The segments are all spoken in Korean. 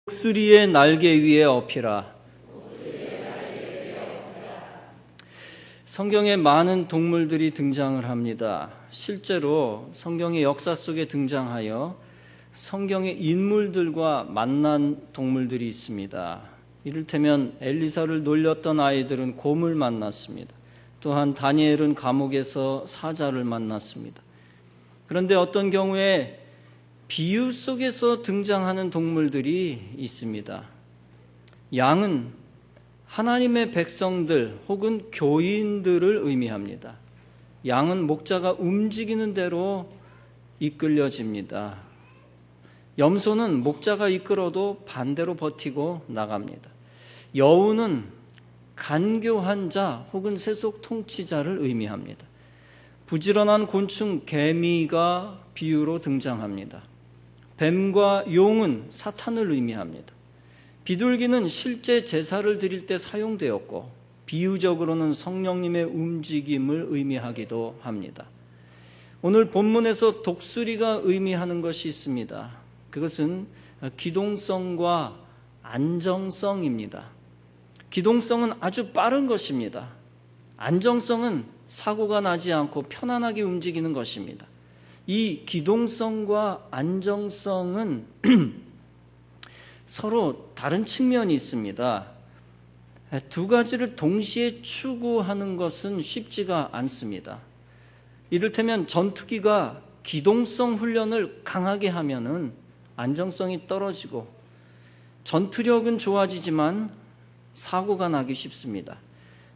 독수리의 날개 위에 업히라. 성경에 많은 동물들이 등장을 합니다. 실제로 성경의 역사 속에 등장하여 성경의 인물들과 만난 동물들이 있습니다. 이를테면 엘리사를 놀렸던 아이들은 곰을 만났습니다. 또한 다니엘은 감옥에서 사자를 만났습니다. 그런데 어떤 경우에 비유 속에서 등장하는 동물들이 있습니다. 양은 하나님의 백성들 혹은 교인들을 의미합니다. 양은 목자가 움직이는 대로 이끌려집니다. 염소는 목자가 이끌어도 반대로 버티고 나갑니다. 여우는 간교한 자 혹은 세속 통치자를 의미합니다. 부지런한 곤충 개미가 비유로 등장합니다. 뱀과 용은 사탄을 의미합니다. 비둘기는 실제 제사를 드릴 때 사용되었고 비유적으로는 성령님의 움직임을 의미하기도 합니다. 오늘 본문에서 독수리가 의미하는 것이 있습니다. 그것은 기동성과 안정성입니다. 기동성은 아주 빠른 것입니다. 안정성은 사고가 나지 않고 편안하게 움직이는 것입니다. 이 기동성과 안정성은 서로 다른 측면이 있습니다. 두 가지를 동시에 추구하는 것은 쉽지가 않습니다. 이를테면 전투기가 기동성 훈련을 강하게 하면은 안정성이 떨어지고 전투력은 좋아지지만 사고가 나기 쉽습니다.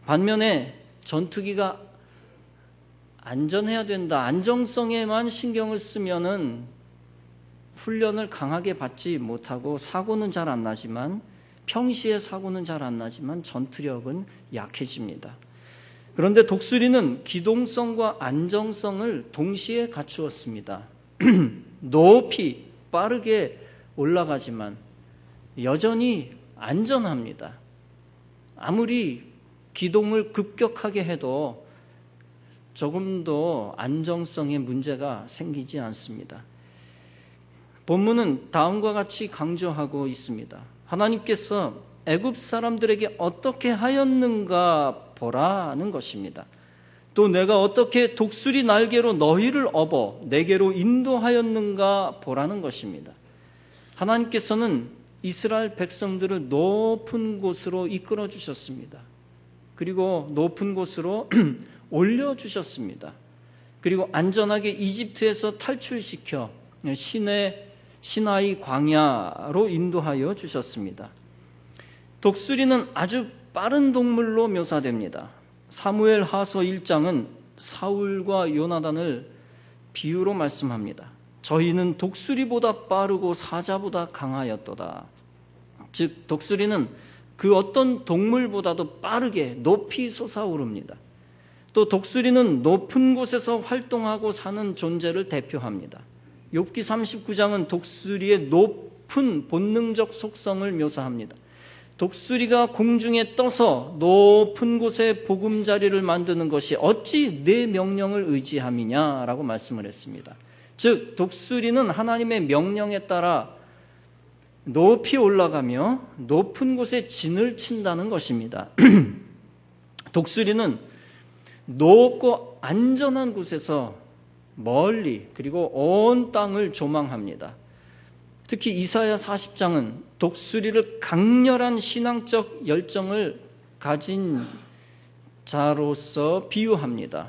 반면에 전투기가 안전해야 된다, 안정성에만 신경을 쓰면은 훈련을 강하게 받지 못하고 사고는 잘 안 나지만 평시에 사고는 잘 안 나지만 전투력은 약해집니다. 그런데 독수리는 기동성과 안정성을 동시에 갖추었습니다. 높이 빠르게 올라가지만 여전히 안전합니다. 아무리 기동을 급격하게 해도 조금도 안정성에 문제가 생기지 않습니다. 본문은 다음과 같이 강조하고 있습니다. 하나님께서 애굽 사람들에게 어떻게 하였는가 보라는 것입니다. 또 내가 어떻게 독수리 날개로 너희를 업어 내게로 인도하였는가 보라는 것입니다. 하나님께서는 이스라엘 백성들을 높은 곳으로 이끌어 주셨습니다. 그리고 높은 곳으로 올려주셨습니다. 그리고 안전하게 이집트에서 탈출시켜 시나이 광야로 인도하여 주셨습니다. 독수리는 아주 빠른 동물로 묘사됩니다. 사무엘 하서 1장은 사울과 요나단을 비유로 말씀합니다. 저희는 독수리보다 빠르고 사자보다 강하였도다. 즉 독수리는 그 어떤 동물보다도 빠르게 높이 솟아오릅니다. 또 독수리는 높은 곳에서 활동하고 사는 존재를 대표합니다. 욥기 39장은 독수리의 높은 본능적 속성을 묘사합니다. 독수리가 공중에 떠서 높은 곳에 보금자리를 만드는 것이 어찌 내 명령을 의지함이냐라고 말씀을 했습니다. 즉 독수리는 하나님의 명령에 따라 높이 올라가며 높은 곳에 진을 친다는 것입니다. 독수리는 높고 안전한 곳에서 멀리 그리고 온 땅을 조망합니다. 특히 이사야 40장은 독수리를 강렬한 신앙적 열정을 가진 자로서 비유합니다.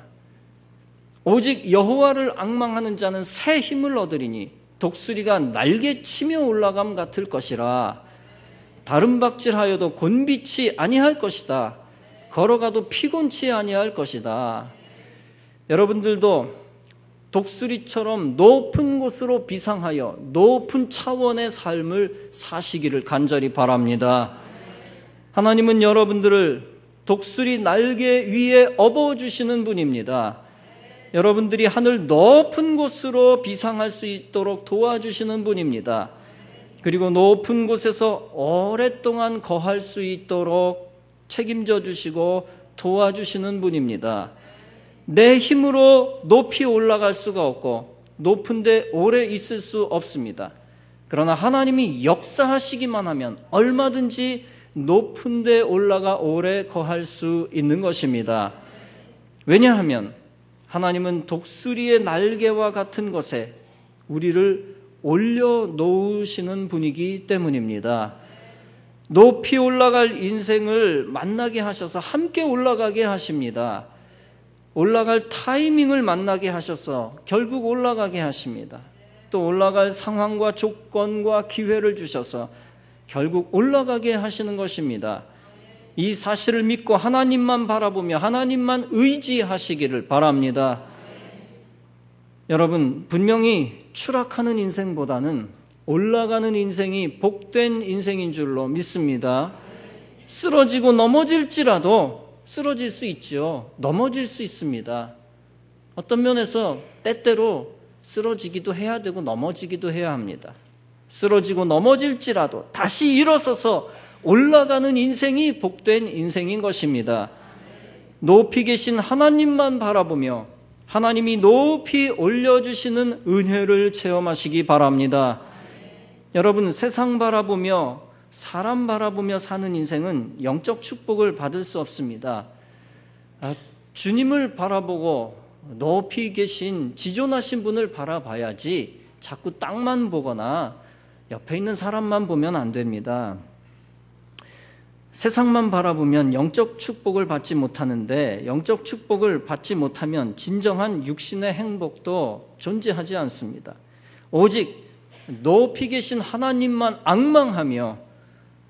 오직 여호와를 앙망하는 자는 새 힘을 얻으리니 독수리가 날개치며 올라감 같을 것이라. 다름박질하여도 곤비치 아니할 것이다. 걸어가도 피곤치 아니할 것이다. 여러분들도 독수리처럼 높은 곳으로 비상하여 높은 차원의 삶을 사시기를 간절히 바랍니다. 하나님은 여러분들을 독수리 날개 위에 업어주시는 분입니다. 여러분들이 하늘 높은 곳으로 비상할 수 있도록 도와주시는 분입니다. 그리고 높은 곳에서 오랫동안 거할 수 있도록 책임져 주시고 도와주시는 분입니다. 내 힘으로 높이 올라갈 수가 없고 높은 데 오래 있을 수 없습니다. 그러나 하나님이 역사하시기만 하면 얼마든지 높은 데 올라가 오래 거할 수 있는 것입니다. 왜냐하면 하나님은 독수리의 날개와 같은 것에 우리를 올려놓으시는 분이기 때문입니다. 높이 올라갈 인생을 만나게 하셔서 함께 올라가게 하십니다. 올라갈 타이밍을 만나게 하셔서 결국 올라가게 하십니다. 또 올라갈 상황과 조건과 기회를 주셔서 결국 올라가게 하시는 것입니다. 이 사실을 믿고 하나님만 바라보며 하나님만 의지하시기를 바랍니다. 여러분, 분명히 추락하는 인생보다는 올라가는 인생이 복된 인생인 줄로 믿습니다. 쓰러지고 넘어질지라도 쓰러질 수 있죠. 넘어질 수 있습니다. 어떤 면에서 때때로 쓰러지기도 해야 되고 넘어지기도 해야 합니다. 쓰러지고 넘어질지라도 다시 일어서서 올라가는 인생이 복된 인생인 것입니다. 높이 계신 하나님만 바라보며 하나님이 높이 올려주시는 은혜를 체험하시기 바랍니다. 여러분, 세상 바라보며 사람 바라보며 사는 인생은 영적 축복을 받을 수 없습니다. 주님을 바라보고 높이 계신 지존하신 분을 바라봐야지 자꾸 땅만 보거나 옆에 있는 사람만 보면 안 됩니다. 세상만 바라보면 영적 축복을 받지 못하는데 영적 축복을 받지 못하면 진정한 육신의 행복도 존재하지 않습니다. 오직 높이 계신 하나님만 앙망하며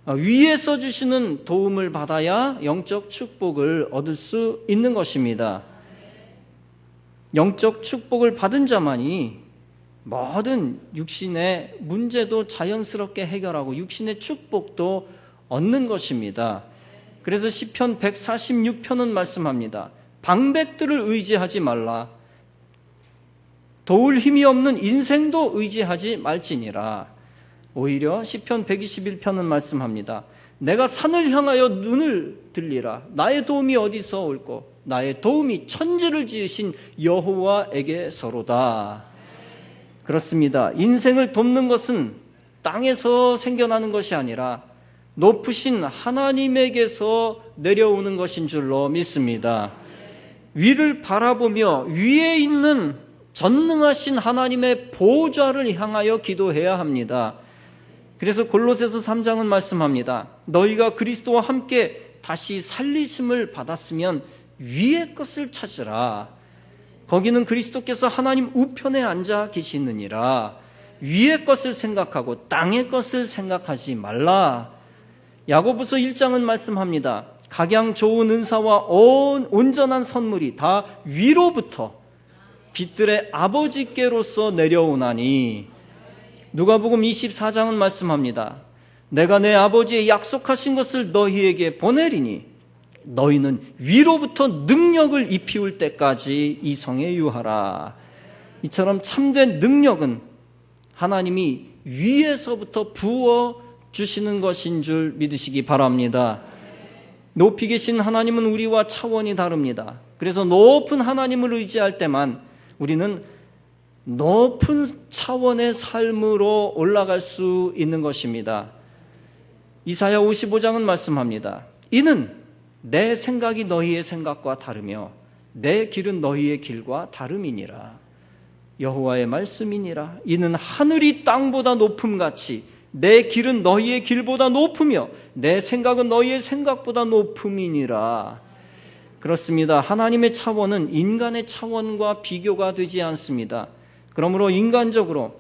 위에서 주시는 도움을 받아야 영적 축복을 얻을 수 있는 것입니다. 영적 축복을 받은 자만이 모든 육신의 문제도 자연스럽게 해결하고 육신의 축복도 얻는 것입니다. 그래서 시편 146편은 말씀합니다. 방백들을 의지하지 말라. 도울 힘이 없는 인생도 의지하지 말지니라. 오히려 시편 121편은 말씀합니다. 내가 산을 향하여 눈을 들리라. 나의 도움이 어디서 올꼬? 나의 도움이 천지를 지으신 여호와에게서로다. 그렇습니다. 인생을 돕는 것은 땅에서 생겨나는 것이 아니라 높으신 하나님에게서 내려오는 것인 줄로 믿습니다. 위를 바라보며 위에 있는 전능하신 하나님의 보좌를 향하여 기도해야 합니다. 그래서 골로새서 3장은 말씀합니다. 너희가 그리스도와 함께 다시 살리심을 받았으면 위의 것을 찾으라. 거기는 그리스도께서 하나님 우편에 앉아 계시느니라. 위의 것을 생각하고 땅의 것을 생각하지 말라. 야고보서 1장은 말씀합니다. 각양 좋은 은사와 온전한 선물이 다 위로부터 빛들의 아버지께로서 내려오나니. 누가복음 24장은 말씀합니다. 내가 내 아버지의 약속하신 것을 너희에게 보내리니 너희는 위로부터 능력을 입히울 때까지 이 성에 유하라. 이처럼 참된 능력은 하나님이 위에서부터 부어 주시는 것인 줄 믿으시기 바랍니다. 높이 계신 하나님은 우리와 차원이 다릅니다. 그래서 높은 하나님을 의지할 때만 우리는 높은 차원의 삶으로 올라갈 수 있는 것입니다. 이사야 55장은 말씀합니다. 이는 내 생각이 너희의 생각과 다르며 내 길은 너희의 길과 다름이니라. 여호와의 말씀이니라. 이는 하늘이 땅보다 높음같이 내 길은 너희의 길보다 높으며 내 생각은 너희의 생각보다 높음이니라. 그렇습니다. 하나님의 차원은 인간의 차원과 비교가 되지 않습니다. 그러므로 인간적으로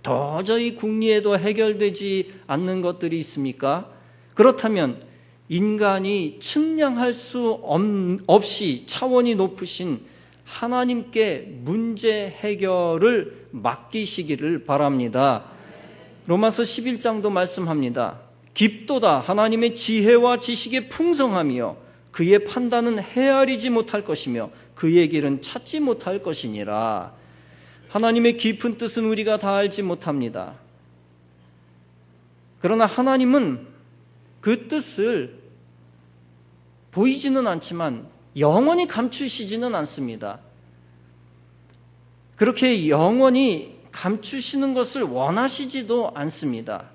도저히 궁리에도 해결되지 않는 것들이 있습니까? 그렇다면 인간이 측량할 수 없이 차원이 높으신 하나님께 문제 해결을 맡기시기를 바랍니다. 로마서 11장도 말씀합니다. 깊도다 하나님의 지혜와 지식의 풍성하며 그의 판단은 헤아리지 못할 것이며 그의 길은 찾지 못할 것이니라. 하나님의 깊은 뜻은 우리가 다 알지 못합니다. 그러나 하나님은 그 뜻을 보이지는 않지만 영원히 감추시지는 않습니다. 그렇게 영원히 감추시는 것을 원하시지도 않습니다.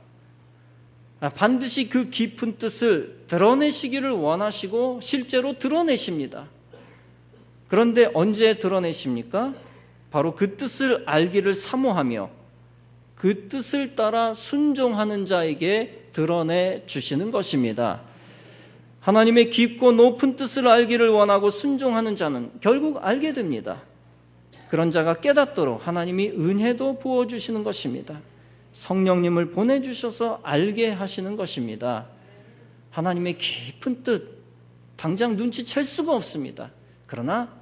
반드시 그 깊은 뜻을 드러내시기를 원하시고 실제로 드러내십니다. 그런데 언제 드러내십니까? 바로 그 뜻을 알기를 사모하며 그 뜻을 따라 순종하는 자에게 드러내 주시는 것입니다. 하나님의 깊고 높은 뜻을 알기를 원하고 순종하는 자는 결국 알게 됩니다. 그런 자가 깨닫도록 하나님이 은혜도 부어주시는 것입니다. 성령님을 보내주셔서 알게 하시는 것입니다. 하나님의 깊은 뜻, 당장 눈치챌 수가 없습니다. 그러나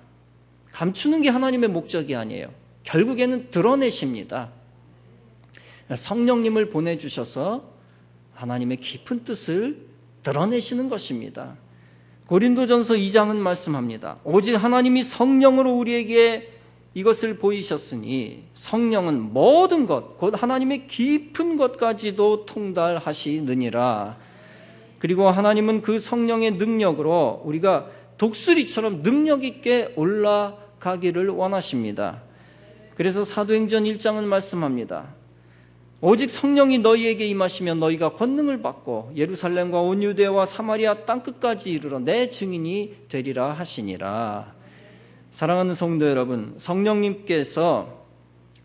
감추는 게 하나님의 목적이 아니에요. 결국에는 드러내십니다. 성령님을 보내주셔서 하나님의 깊은 뜻을 드러내시는 것입니다. 고린도전서 2장은 말씀합니다. 오직 하나님이 성령으로 우리에게 이것을 보이셨으니 성령은 모든 것, 곧 하나님의 깊은 것까지도 통달하시느니라. 그리고 하나님은 그 성령의 능력으로 우리가 독수리처럼 능력 있게 올라가기를 원하십니다. 그래서 사도행전 1장은 말씀합니다. 오직 성령이 너희에게 임하시면 너희가 권능을 받고 예루살렘과 온 유대와 사마리아 땅끝까지 이르러 내 증인이 되리라 하시니라. 사랑하는 성도 여러분, 성령님께서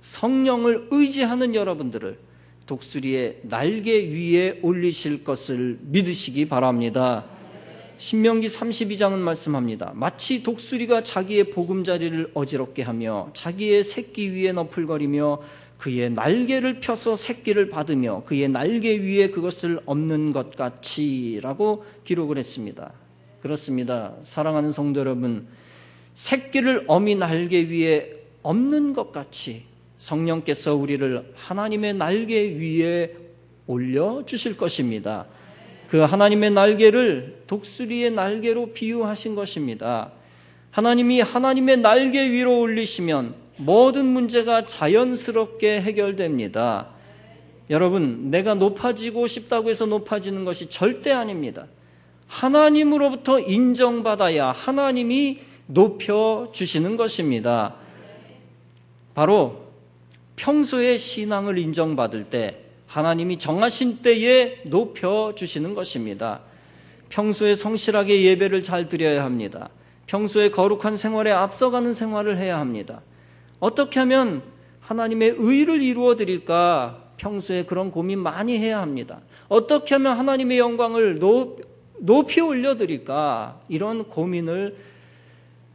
성령을 의지하는 여러분들을 독수리의 날개 위에 올리실 것을 믿으시기 바랍니다. 신명기 32장은 말씀합니다. 마치 독수리가 자기의 보금자리를 어지럽게 하며 자기의 새끼 위에 너풀거리며 그의 날개를 펴서 새끼를 받으며 그의 날개 위에 그것을 엎는 것 같이라고 기록을 했습니다. 그렇습니다. 사랑하는 성도 여러분, 새끼를 어미 날개 위에 엎는 것 같이 성령께서 우리를 하나님의 날개 위에 올려주실 것입니다. 그 하나님의 날개를 독수리의 날개로 비유하신 것입니다. 하나님이 하나님의 날개 위로 올리시면 모든 문제가 자연스럽게 해결됩니다. 여러분, 내가 높아지고 싶다고 해서 높아지는 것이 절대 아닙니다. 하나님으로부터 인정받아야 하나님이 높여주시는 것입니다. 바로 평소에 신앙을 인정받을 때 하나님이 정하신 때에 높여주시는 것입니다. 평소에 성실하게 예배를 잘 드려야 합니다. 평소에 거룩한 생활에 앞서가는 생활을 해야 합니다. 어떻게 하면 하나님의 의를 이루어 드릴까 평소에 그런 고민 많이 해야 합니다. 어떻게 하면 하나님의 영광을 높이 올려 드릴까 이런 고민을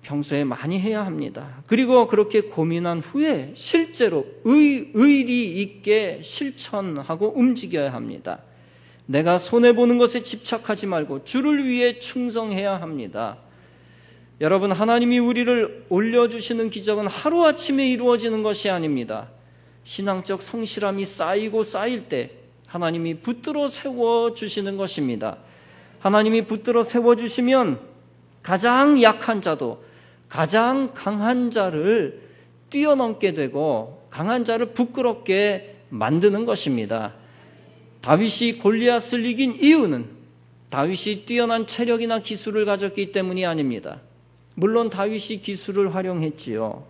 평소에 많이 해야 합니다. 그리고 그렇게 고민한 후에 실제로 의리 있게 실천하고 움직여야 합니다. 내가 손해보는 것에 집착하지 말고 주를 위해 충성해야 합니다. 여러분, 하나님이 우리를 올려주시는 기적은 하루아침에 이루어지는 것이 아닙니다. 신앙적 성실함이 쌓이고 쌓일 때 하나님이 붙들어 세워주시는 것입니다. 하나님이 붙들어 세워주시면 가장 약한 자도 가장 강한 자를 뛰어넘게 되고 강한 자를 부끄럽게 만드는 것입니다. 다윗이 골리앗을 이긴 이유는 다윗이 뛰어난 체력이나 기술을 가졌기 때문이 아닙니다. 물론 다윗이 기술을 활용했지요.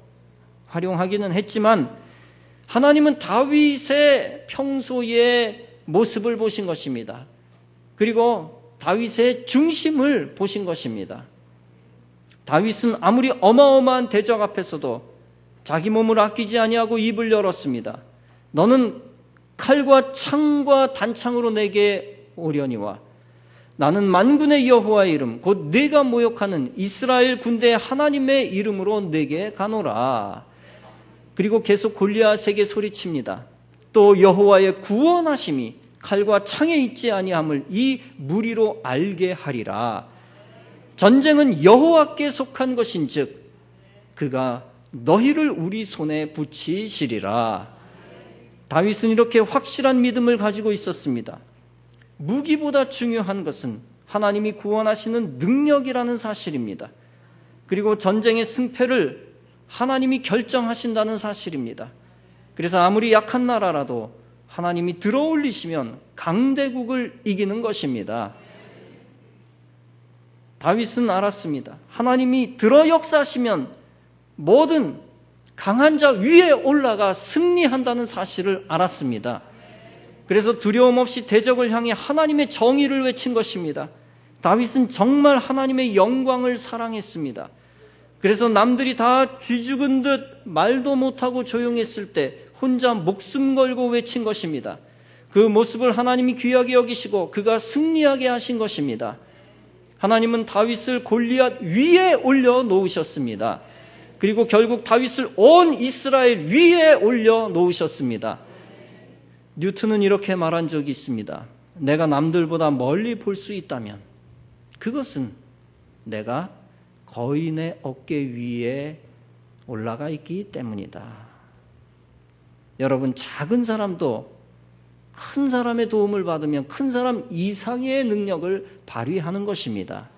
활용하기는 했지만 하나님은 다윗의 평소의 모습을 보신 것입니다. 그리고 다윗의 중심을 보신 것입니다. 다윗은 아무리 어마어마한 대적 앞에서도 자기 몸을 아끼지 아니하고 입을 열었습니다. 너는 칼과 창과 단창으로 내게 오려니와 나는 만군의 여호와의 이름 곧 네가 모욕하는 이스라엘 군대의 하나님의 이름으로 내게 가노라. 그리고 계속 골리앗에게 소리칩니다. 또 여호와의 구원하심이 칼과 창에 있지 아니함을 이 무리로 알게 하리라. 전쟁은 여호와께 속한 것인즉 그가 너희를 우리 손에 붙이시리라. 다윗은 이렇게 확실한 믿음을 가지고 있었습니다. 무기보다 중요한 것은 하나님이 구원하시는 능력이라는 사실입니다. 그리고 전쟁의 승패를 하나님이 결정하신다는 사실입니다. 그래서 아무리 약한 나라라도 하나님이 들어올리시면 강대국을 이기는 것입니다. 다윗은 알았습니다. 하나님이 들어 역사하시면 모든 강한 자 위에 올라가 승리한다는 사실을 알았습니다. 그래서 두려움 없이 대적을 향해 하나님의 정의를 외친 것입니다. 다윗은 정말 하나님의 영광을 사랑했습니다. 그래서 남들이 다 쥐죽은 듯 말도 못하고 조용했을 때 혼자 목숨 걸고 외친 것입니다. 그 모습을 하나님이 귀하게 여기시고 그가 승리하게 하신 것입니다. 하나님은 다윗을 골리앗 위에 올려놓으셨습니다. 그리고 결국 다윗을 온 이스라엘 위에 올려놓으셨습니다. 뉴턴은 이렇게 말한 적이 있습니다. 내가 남들보다 멀리 볼 수 있다면 그것은 내가 거인의 어깨 위에 올라가 있기 때문이다. 여러분, 작은 사람도 큰 사람의 도움을 받으면 큰 사람 이상의 능력을 발휘하는 것입니다.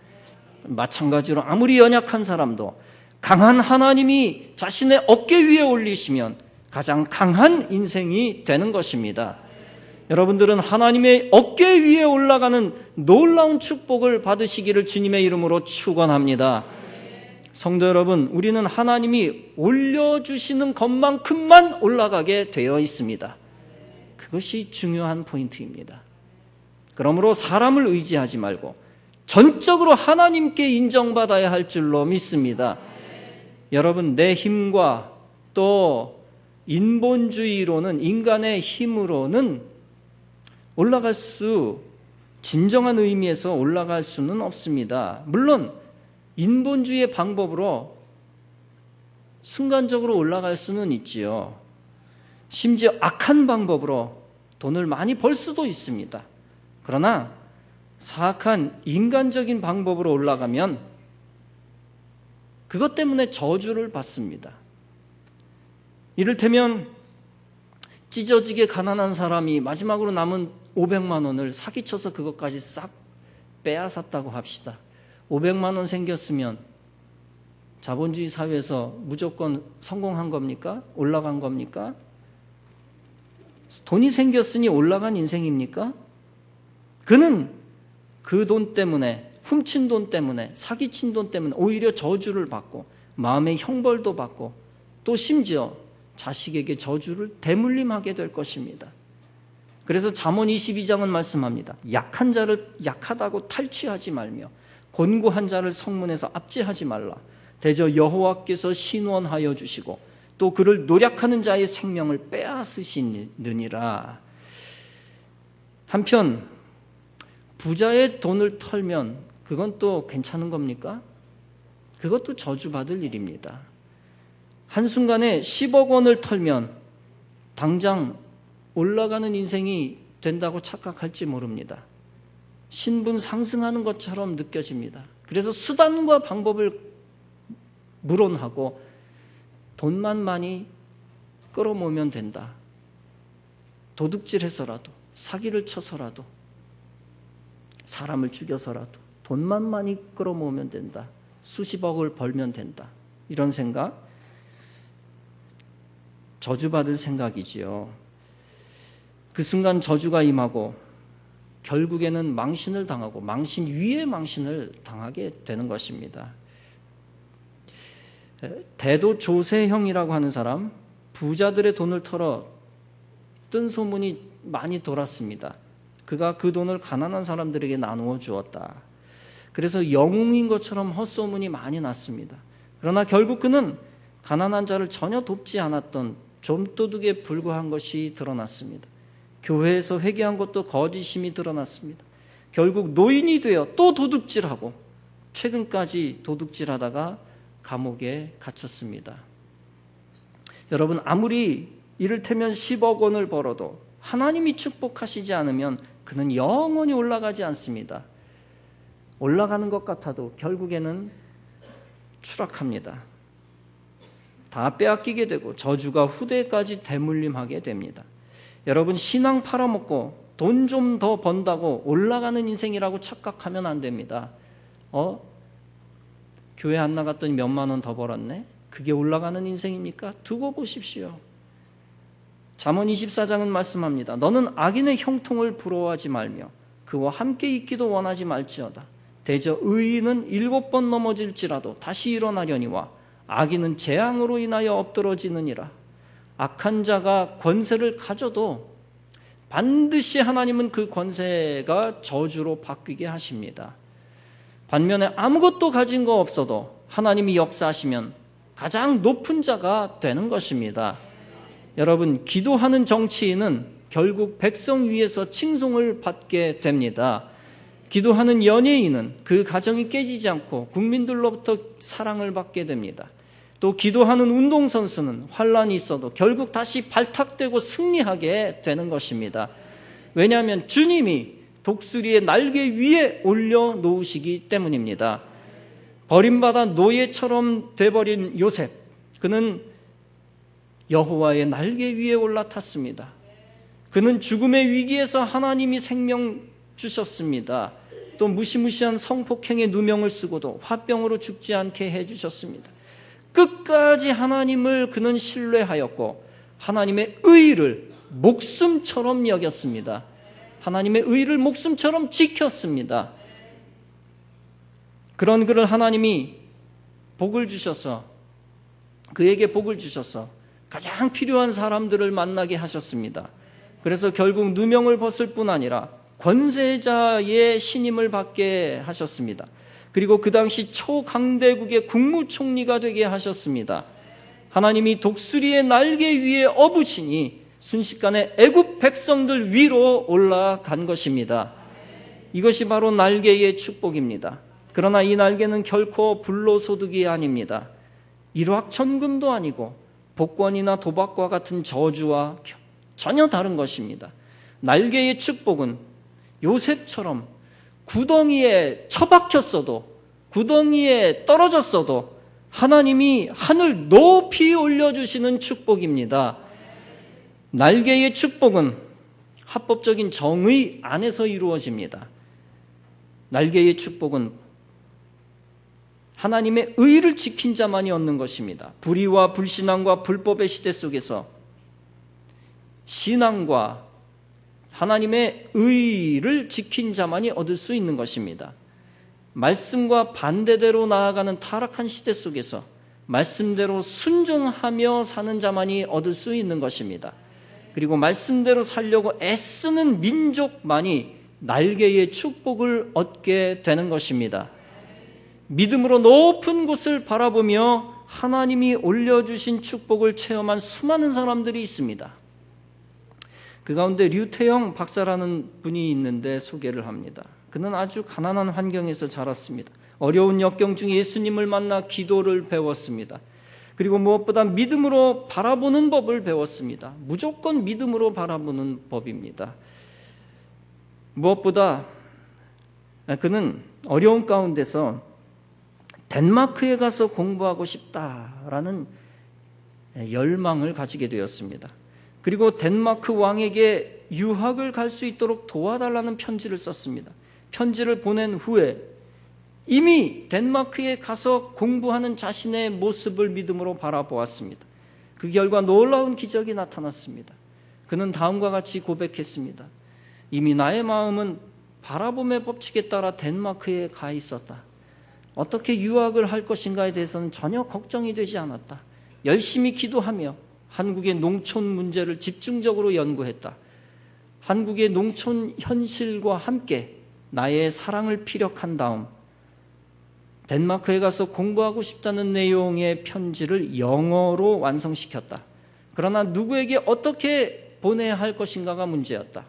마찬가지로 아무리 연약한 사람도 강한 하나님이 자신의 어깨 위에 올리시면 가장 강한 인생이 되는 것입니다. 여러분들은 하나님의 어깨 위에 올라가는 놀라운 축복을 받으시기를 주님의 이름으로 축원합니다. 성도 여러분, 우리는 하나님이 올려주시는 것만큼만 올라가게 되어 있습니다. 그것이 중요한 포인트입니다. 그러므로 사람을 의지하지 말고 전적으로 하나님께 인정받아야 할 줄로 믿습니다. 여러분, 내 힘과 또 인본주의로는, 인간의 힘으로는 진정한 의미에서 올라갈 수는 없습니다. 물론 인본주의의 방법으로 순간적으로 올라갈 수는 있지요. 심지어 악한 방법으로 돈을 많이 벌 수도 있습니다. 그러나 사악한 인간적인 방법으로 올라가면 그것 때문에 저주를 받습니다. 이를테면 찢어지게 가난한 사람이 마지막으로 남은 500만 원을 사기쳐서 그것까지 싹 빼앗았다고 합시다. 500만 원 생겼으면 자본주의 사회에서 무조건 성공한 겁니까? 올라간 겁니까? 돈이 생겼으니 올라간 인생입니까? 그는 그 돈 때문에, 훔친 돈 때문에, 사기친 돈 때문에 오히려 저주를 받고 마음의 형벌도 받고 또 심지어 자식에게 저주를 대물림하게 될 것입니다. 그래서 잠언 22장은 말씀합니다. 약한 자를 약하다고 탈취하지 말며 곤고한 자를 성문에서 압제하지 말라. 대저 여호와께서 신원하여 주시고 또 그를 노력하는 자의 생명을 빼앗으시느니라. 한편 부자의 돈을 털면 그건 또 괜찮은 겁니까? 그것도 저주받을 일입니다. 한순간에 10억 원을 털면 당장 올라가는 인생이 된다고 착각할지 모릅니다. 신분 상승하는 것처럼 느껴집니다. 그래서 수단과 방법을 물론하고 돈만 많이 끌어모으면 된다. 도둑질해서라도, 사기를 쳐서라도, 사람을 죽여서라도 돈만 많이 끌어모으면 된다. 수십억을 벌면 된다. 이런 생각, 저주받을 생각이지요. 그 순간 저주가 임하고 결국에는 망신을 당하고 망신 위에 망신을 당하게 되는 것입니다. 대도 조세형이라고 하는 사람, 부자들의 돈을 털어 뜬 소문이 많이 돌았습니다. 그가 그 돈을 가난한 사람들에게 나누어 주었다. 그래서 영웅인 것처럼 헛소문이 많이 났습니다. 그러나 결국 그는 가난한 자를 전혀 돕지 않았던 좀도둑에 불과한 것이 드러났습니다. 교회에서 회개한 것도 거짓임이 드러났습니다. 결국 노인이 되어 또 도둑질하고 최근까지 도둑질하다가 감옥에 갇혔습니다. 여러분, 아무리 이를테면 10억 원을 벌어도 하나님이 축복하시지 않으면 그는 영원히 올라가지 않습니다. 올라가는 것 같아도 결국에는 추락합니다. 다 빼앗기게 되고 저주가 후대까지 대물림하게 됩니다. 여러분, 신앙 팔아먹고 돈 좀 더 번다고 올라가는 인생이라고 착각하면 안 됩니다. 교회 안 나갔더니 몇만 원 더 벌었네? 그게 올라가는 인생입니까? 두고 보십시오. 잠언 24장은 말씀합니다. 너는 악인의 형통을 부러워하지 말며 그와 함께 있기도 원하지 말지어다. 대저 의인은 7번 넘어질지라도 다시 일어나려니와 악인은 재앙으로 인하여 엎드러지느니라. 악한 자가 권세를 가져도 반드시 하나님은 그 권세가 저주로 바뀌게 하십니다. 반면에 아무것도 가진 거 없어도 하나님이 역사하시면 가장 높은 자가 되는 것입니다. 여러분, 기도하는 정치인은 결국 백성 위에서 칭송을 받게 됩니다. 기도하는 연예인은 그 가정이 깨지지 않고 국민들로부터 사랑을 받게 됩니다. 또 기도하는 운동선수는 환란이 있어도 결국 다시 발탁되고 승리하게 되는 것입니다. 왜냐하면 주님이 독수리의 날개 위에 올려놓으시기 때문입니다. 버림받아 노예처럼 돼버린 요셉, 그는 여호와의 날개 위에 올라탔습니다. 그는 죽음의 위기에서 하나님이 생명 주셨습니다. 또 무시무시한 성폭행의 누명을 쓰고도 화병으로 죽지 않게 해주셨습니다. 끝까지 하나님을 그는 신뢰하였고 하나님의 의를 목숨처럼 여겼습니다. 하나님의 의를 목숨처럼 지켰습니다. 그런 그를 하나님이 복을 주셔서, 그에게 복을 주셔서 가장 필요한 사람들을 만나게 하셨습니다. 그래서 결국 누명을 벗을 뿐 아니라 권세자의 신임을 받게 하셨습니다. 그리고 그 당시 초강대국의 국무총리가 되게 하셨습니다. 하나님이 독수리의 날개 위에 업으시니 순식간에 애굽 백성들 위로 올라간 것입니다. 이것이 바로 날개의 축복입니다. 그러나 이 날개는 결코 불로소득이 아닙니다. 일확천금도 아니고 복권이나 도박과 같은 저주와 전혀 다른 것입니다. 날개의 축복은 요셉처럼 구덩이에 처박혔어도, 구덩이에 떨어졌어도 하나님이 하늘 높이 올려주시는 축복입니다. 날개의 축복은 합법적인 정의 안에서 이루어집니다. 날개의 축복은 하나님의 의를 지킨 자만이 얻는 것입니다. 불의와 불신앙과 불법의 시대 속에서 신앙과 하나님의 의를 지킨 자만이 얻을 수 있는 것입니다. 말씀과 반대대로 나아가는 타락한 시대 속에서 말씀대로 순종하며 사는 자만이 얻을 수 있는 것입니다. 그리고 말씀대로 살려고 애쓰는 민족만이 날개의 축복을 얻게 되는 것입니다. 믿음으로 높은 곳을 바라보며 하나님이 올려주신 축복을 체험한 수많은 사람들이 있습니다. 그 가운데 류태영 박사라는 분이 있는데 소개를 합니다. 그는 아주 가난한 환경에서 자랐습니다. 어려운 역경 중에 예수님을 만나 기도를 배웠습니다. 그리고 무엇보다 믿음으로 바라보는 법을 배웠습니다. 무조건 믿음으로 바라보는 법입니다. 무엇보다 그는 어려운 가운데서 덴마크에 가서 공부하고 싶다라는 열망을 가지게 되었습니다. 그리고 덴마크 왕에게 유학을 갈 수 있도록 도와달라는 편지를 썼습니다. 편지를 보낸 후에 이미 덴마크에 가서 공부하는 자신의 모습을 믿음으로 바라보았습니다. 그 결과 놀라운 기적이 나타났습니다. 그는 다음과 같이 고백했습니다. 이미 나의 마음은 바라봄의 법칙에 따라 덴마크에 가 있었다. 어떻게 유학을 할 것인가에 대해서는 전혀 걱정이 되지 않았다. 열심히 기도하며 한국의 농촌 문제를 집중적으로 연구했다. 한국의 농촌 현실과 함께 나의 사랑을 피력한 다음 덴마크에 가서 공부하고 싶다는 내용의 편지를 영어로 완성시켰다. 그러나 누구에게 어떻게 보내야 할 것인가가 문제였다.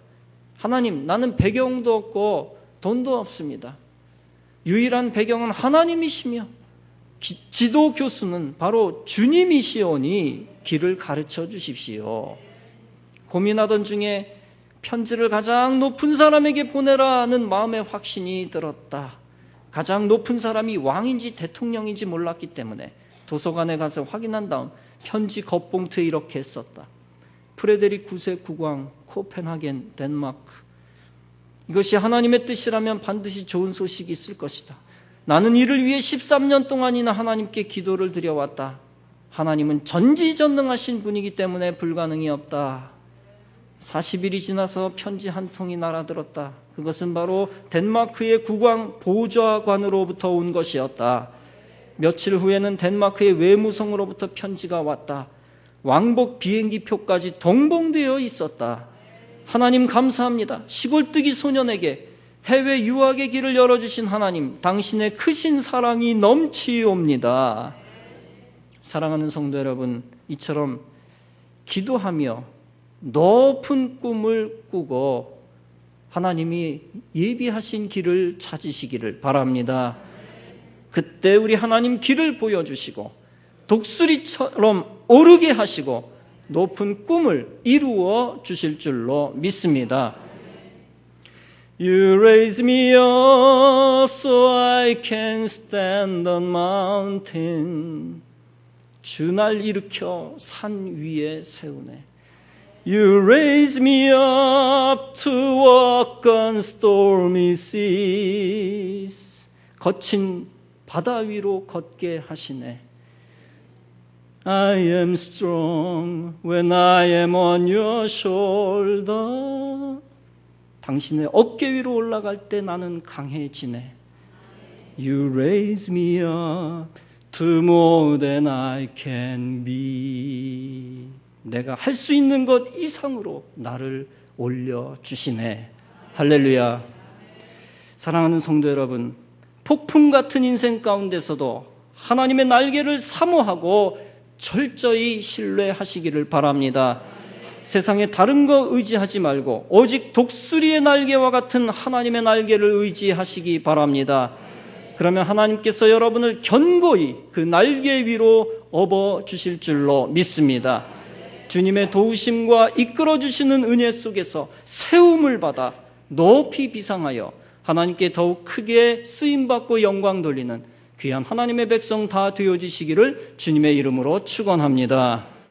하나님, 나는 배경도 없고 돈도 없습니다. 유일한 배경은 하나님이시며 지도 교수는 바로 주님이시오니 길을 가르쳐 주십시오. 고민하던 중에 편지를 가장 높은 사람에게 보내라는 마음의 확신이 들었다. 가장 높은 사람이 왕인지 대통령인지 몰랐기 때문에 도서관에 가서 확인한 다음 편지 겉봉투에 이렇게 썼다. 프레데릭 9세 국왕, 코펜하겐, 덴마크. 이것이 하나님의 뜻이라면 반드시 좋은 소식이 있을 것이다. 나는 이를 위해 13년 동안이나 하나님께 기도를 드려왔다. 하나님은 전지전능하신 분이기 때문에 불가능이 없다. 40일이 지나서 편지 한 통이 날아들었다. 그것은 바로 덴마크의 국왕 보좌관으로부터 온 것이었다. 며칠 후에는 덴마크의 외무성으로부터 편지가 왔다. 왕복 비행기표까지 동봉되어 있었다. 하나님 감사합니다. 시골뜨기 소년에게 해외 유학의 길을 열어주신 하나님, 당신의 크신 사랑이 넘치옵니다. 사랑하는 성도 여러분, 이처럼 기도하며 높은 꿈을 꾸고 하나님이 예비하신 길을 찾으시기를 바랍니다. 그때 우리 하나님 길을 보여주시고 독수리처럼 오르게 하시고 높은 꿈을 이루어 주실 줄로 믿습니다. You raise me up so I can stand on mountain. 주 날 일으켜 산 위에 세우네. You raise me up to walk on stormy seas. 거친 바다 위로 걷게 하시네. I am strong when I am on your shoulder. 당신의 어깨 위로 올라갈 때 나는 강해지네. You raise me up to more than I can be. 내가 할 수 있는 것 이상으로 나를 올려주시네. 할렐루야. 사랑하는 성도 여러분, 폭풍 같은 인생 가운데서도 하나님의 날개를 사모하고 철저히 신뢰하시기를 바랍니다. 세상에 다른 거 의지하지 말고 오직 독수리의 날개와 같은 하나님의 날개를 의지하시기 바랍니다. 그러면 하나님께서 여러분을 견고히 그 날개 위로 업어주실 줄로 믿습니다. 주님의 도우심과 이끌어주시는 은혜 속에서 세움을 받아 높이 비상하여 하나님께 더욱 크게 쓰임받고 영광 돌리는 귀한 하나님의 백성 다 되어지시기를 주님의 이름으로 축원합니다.